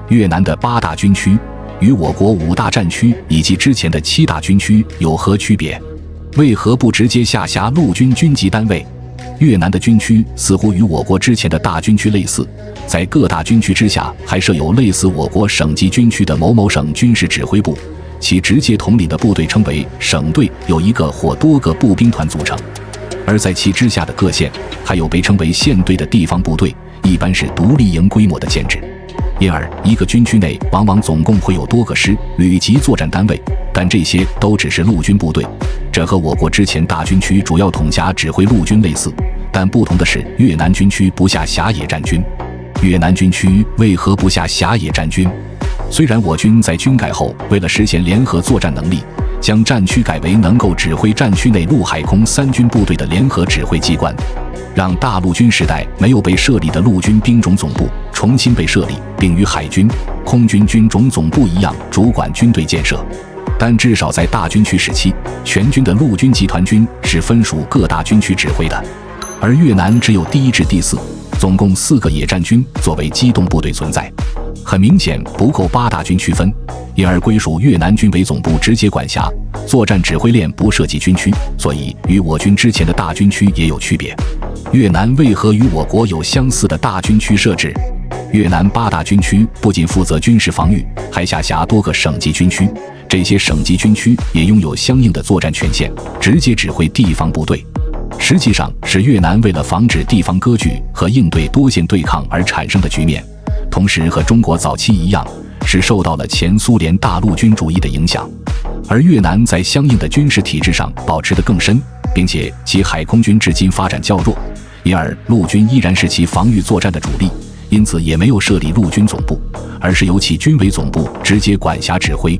越南的8大军区与我国5大战区以及之前的7大军区有何区别？为何不直接下辖陆军军级单位？越南的军区似乎与我国之前的大军区类似，在各大军区之下还设有类似我国省级军区的某某省军事指挥部，其直接统领的部队称为省队，由1个或多个步兵团组成。而在其之下的各县还有被称为县队的地方部队，一般是独立营规模的建制。因而一个军区内往往总共会有多个师、旅级作战单位，但这些都只是陆军部队，这和我国之前大军区主要统辖指挥陆军类似，但不同的是，越南军区不下辖野战军。越南军区为何不下辖野战军？虽然我军在军改后为了实现联合作战能力，将战区改为能够指挥战区内陆海空3军部队的联合指挥机关，让大陆军时代没有被设立的陆军兵种总部重新被设立，并与海军、空军军种总部一样主管军队建设。但至少在大军区时期，全军的陆军集团军是分属各大军区指挥的，而越南只有第1至第4，总共4个野战军作为机动部队存在，很明显不够8大军区分，因而归属越南军为总部直接管辖，作战指挥链不涉及军区，所以与我军之前的大军区也有区别。越南为何与我国有相似的大军区设置？越南8大军区不仅负责军事防御，还下辖多个省级军区，这些省级军区也拥有相应的作战权限，直接指挥地方部队。实际上是越南为了防止地方割据和应对多线对抗而产生的局面，同时和中国早期一样，是受到了前苏联大陆军主义的影响。而越南在相应的军事体制上保持得更深，并且其海空军至今发展较弱，因而陆军依然是其防御作战的主力，因此也没有设立陆军总部，而是由其军委总部直接管辖指挥。